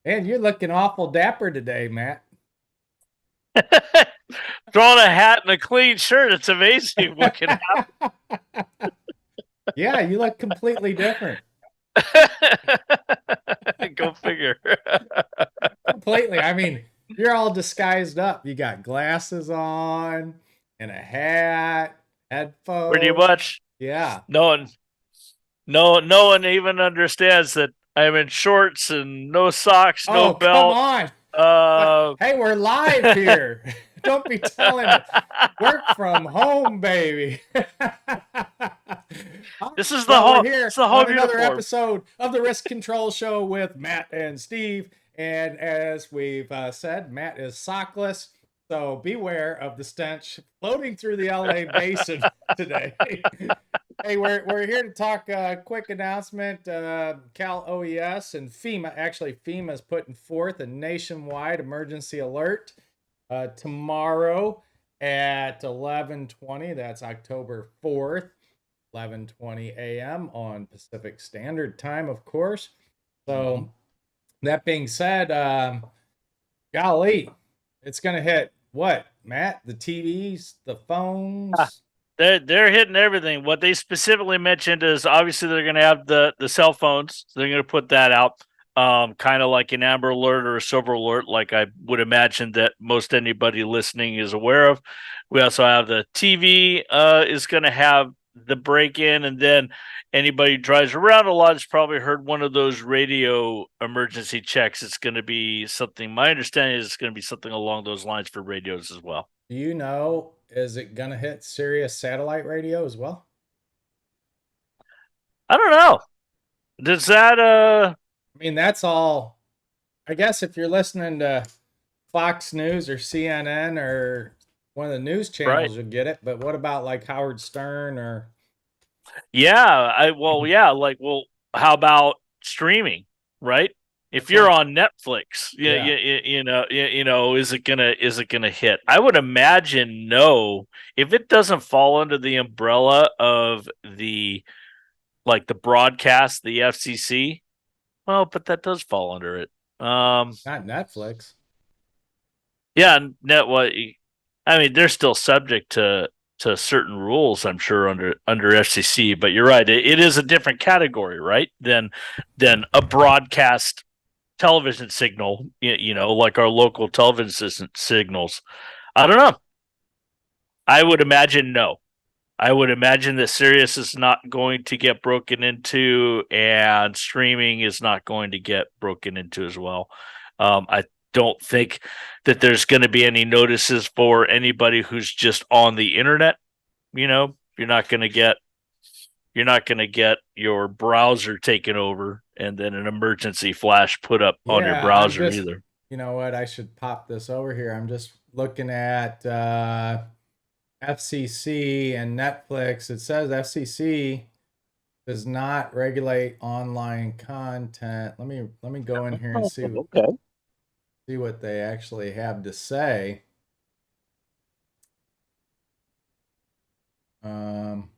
And you're looking awful dapper today, Matt. Throwing a hat and a clean shirt. It's amazing what can Yeah, you look completely different. happen. Go figure. Completely. I mean, you're all disguised up. You got glasses on and a hat, Pretty headphones. much. Yeah. No one, no one even understands that I'm in shorts and no socks, no Oh, come belt. on. But Uh, hey, we're live here. Don't be telling it. Work from home, baby. All this right. is the Well, we're home. It's here the on home another uniform. episode of the Risk Control Show with Matt and Steve. And as we've said, Matt is sockless. So beware of the stench floating through the LA basin today. Hey, we're here to talk quick announcement. Cal OES and FEMA, actually, FEMA is putting forth a nationwide emergency alert tomorrow at 11:20. That's October 4th, 11:20 a.m. on Pacific Standard Time, of course. Mm-hmm. So that being said, golly, it's going to hit what, Matt? The TVs, the phones. They're hitting everything. What they specifically mentioned is obviously they're going to have the cell phones. So they're going to put that out, kind of like an Amber Alert or a Silver Alert, like I would imagine that most anybody listening is aware of. We also have the TV is going to have the break in, and then anybody who drives around a lot has probably heard one of those radio emergency checks. It's going to be something. My understanding is it's going to be something along those lines for radios as well. Do you know, is it going to hit Sirius satellite radio as well? I don't know. Does that I mean, that's all. I guess if you're listening to Fox News or CNN or one of the news right? channels, you'll get it. But what about like Howard Stern or Yeah, yeah, like how about streaming, right? If that's what you're I'm, on Netflix, yeah. is it gonna hit? I would imagine no. If it doesn't fall under the umbrella of the broadcast, the FCC, well, but that does fall under it. Not Netflix. Yeah, net what I mean, they're still subject to certain rules, I'm sure under FCC. But you're right; it is a different category, right? Than a broadcast television signal. Like our local television signals. I don't know. I would imagine no. I would imagine that Sirius is not going to get broken into, and streaming is not going to get broken into as well. I don't think that there's going to be any notices for anybody who's just on the internet. You're not going to get your browser taken over and then an emergency flash put up on your Yeah, I'm browser just, either. you know what? I should pop this over here. I'm just looking at FCC and Netflix. It says FCC does not regulate online content. Let me go in here and Oh, okay. see what they actually have to say. Um,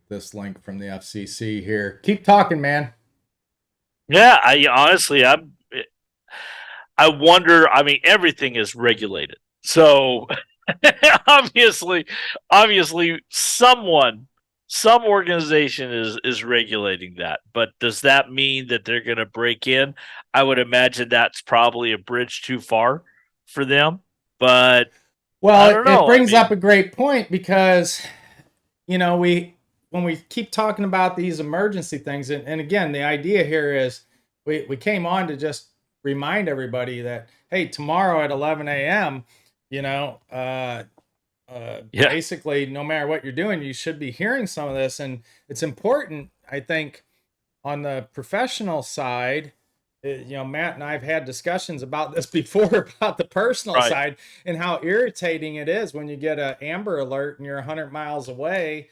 this link from the FCC here. Keep talking, man. Yeah, I honestly, I wonder. I mean, everything is regulated, so obviously, some organization is regulating that. But does that mean that they're going to break in? I would imagine that's probably a bridge too far for them. But Well, I it, don't it know. I brings up mean, a great point because we when we keep talking about these emergency things, and again, the idea here is we came on to just remind everybody that hey, tomorrow at 11 a.m., you know, yeah, basically, no matter what you're doing, you should be hearing some of this, and it's important, I think, on the professional side. Matt and I've had discussions about this before about the personal right. side and how irritating it is when you get an Amber Alert and you're 100 miles away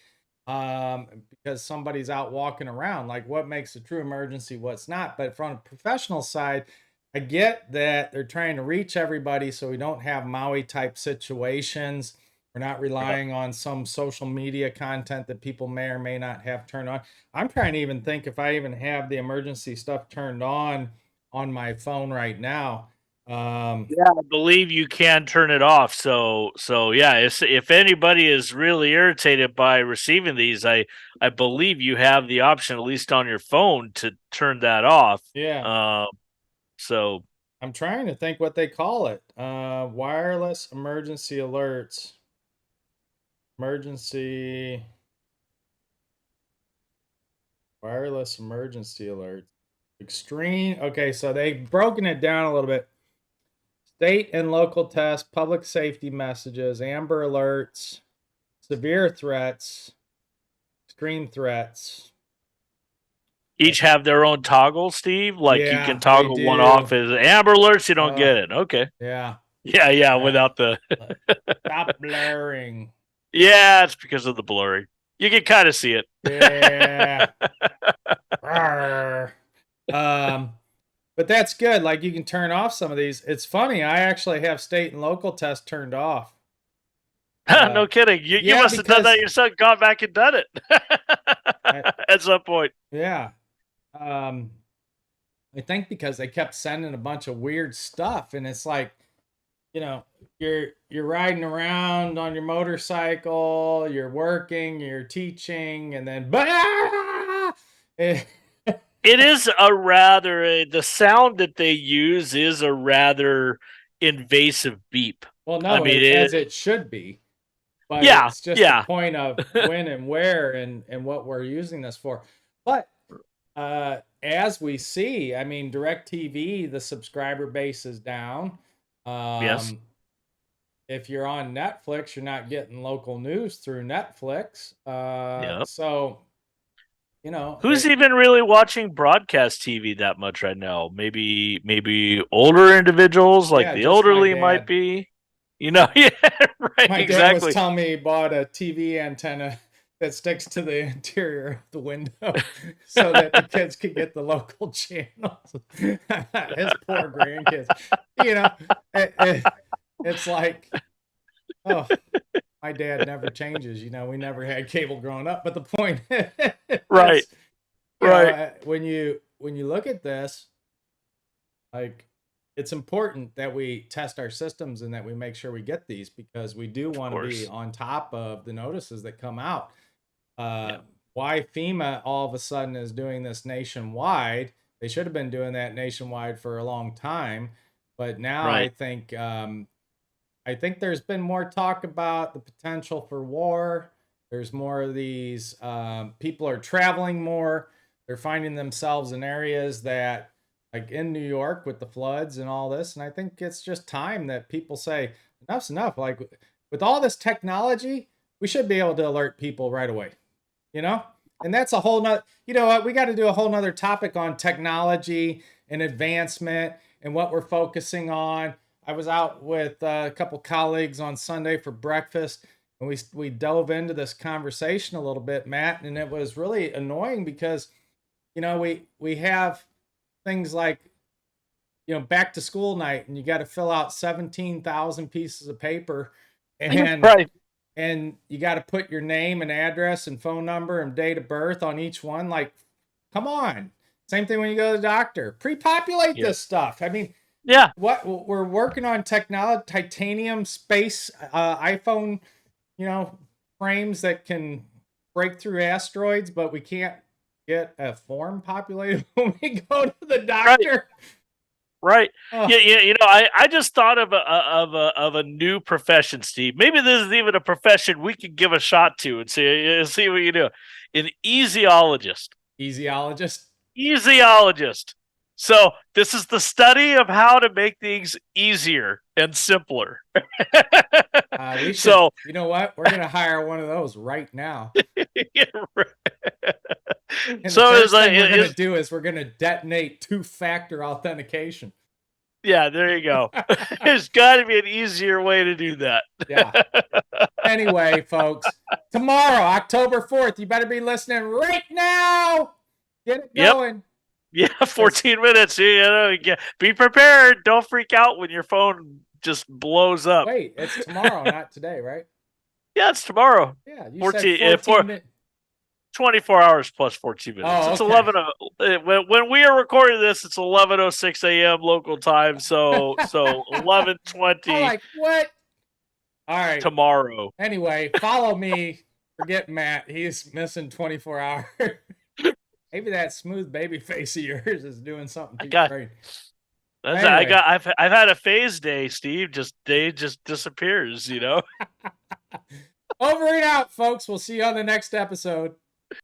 because somebody's out walking around. Like, what makes a true emergency, what's not? But from a professional side, I get that they're trying to reach everybody so we don't have Maui type situations. We're not Yep. relying on some social media content that people may or may not have turned on. I'm trying to even think if I even have the emergency stuff turned on my phone right now. Yeah, I believe you can turn it off. So yeah, if anybody is really irritated by receiving these, I believe you have the option, at least on your phone, to turn that off. Yeah, Um, so I'm trying to think what they call it. Wireless emergency alerts. Emergency wireless emergency alerts. Extreme. Okay, so they've broken it down a little bit. State and local tests, public safety messages, amber alerts, severe threats, extreme threats. each have their own toggle, Steve. Like you can Yeah, they toggle one off do. as Amber Alerts, you don't Uh, get it. Okay. yeah. Yeah, Uh, without the stop blaring. yeah, it's because of the blurry. You can kind of see it. Yeah. Arr. Um, but that's good. Like you can turn off some of these. It's funny. I actually have state and local tests turned off. No kidding. You Yeah, must have done that because yourself, gone back and done it I, at some point. yeah. Um, I think because they kept sending a bunch of weird stuff, and it's like, you're riding around on your motorcycle, you're working, you're teaching, and then bah! Eh, It is a rather the sound that they use is a rather invasive beep. well, I no, mean, as it should be, but yeah, it's just the yeah, point of when and where and what we're using this for. But as we see, I mean, DirecTV, the subscriber base is down. yes, Um, if you're on Netflix, you're not getting local news through Netflix. yeah. So Who's even really watching broadcast TV that much right now? Maybe older individuals, like yeah, the just my elderly might dad. be. Yeah, right, My dad was exactly. telling me he bought a TV antenna that sticks to the interior of the window so that the kids could get the local channels. His poor grandkids. You know, it's like, oh, my dad never changes. We never had cable growing up. But the point Right, is, right. when you look at this, like it's important that we test our systems and that we make sure we get these because we do Of want to be course. on top of the notices that come out. Yeah, Why FEMA all of a sudden is doing this nationwide? They should have been doing that nationwide for a long time, but now I right. think I think there's been more talk about the potential for war. There's more of these people are traveling more. They're finding themselves in areas that, like in New York with the floods and all this. And I think it's just time that people say, enough's enough. Like with all this technology, we should be able to alert people right away, you know? And that's a whole nother, you know what? We got to do a whole nother topic on technology and advancement and what we're focusing on. I was out with a couple colleagues on Sunday for breakfast, and we dove into this conversation a little bit, Matt, and it was really annoying because we have things like back to school night, and you got to fill out 17,000 pieces of paper, and Right. and you got to put your name and address and phone number and date of birth on each one. Like, come on. Same thing when you go to the doctor. Pre-populate Yeah. this stuff. I mean, Yeah. what we're working on technology, titanium space, iPhone, frames that can break through asteroids, but we can't get a form populated when we go to the Right. doctor. Right. Oh, Yeah. Yeah. I just thought of a new profession, Steve. Maybe this is even a profession we could give a shot to and see what you do. An easyologist. easyologist. Easyologist. So this is the study of how to make things easier and simpler. We should, So you know what? We're gonna hire one of those right now. yeah, right. And the So first thing we're gonna do is we're gonna detonate two-factor authentication. yeah, there you go. There's got to be an easier way to do that. Yeah. Anyway, folks, tomorrow, October 4th, you better be listening right now. Get it Yep. going. Yeah, It's 14 minutes. Be prepared. Don't freak out when your phone just blows up. Wait, it's tomorrow, not today, right? Yeah, it's tomorrow. Yeah, you 14, said 14 minutes. 24 hours plus 14 minutes. Oh, It's okay. 11. When we are recording this, it's 11:06 a.m. local time. So 11:20 I'm like, what? All right. tomorrow. Anyway, follow me. Forget Matt. He's missing 24 hours. Maybe that smooth baby face of yours is doing something I to your got. brain. Anyway. Anyway, I've had a phase day, Steve. Day just disappears. over and out, folks. We'll see you on the next episode.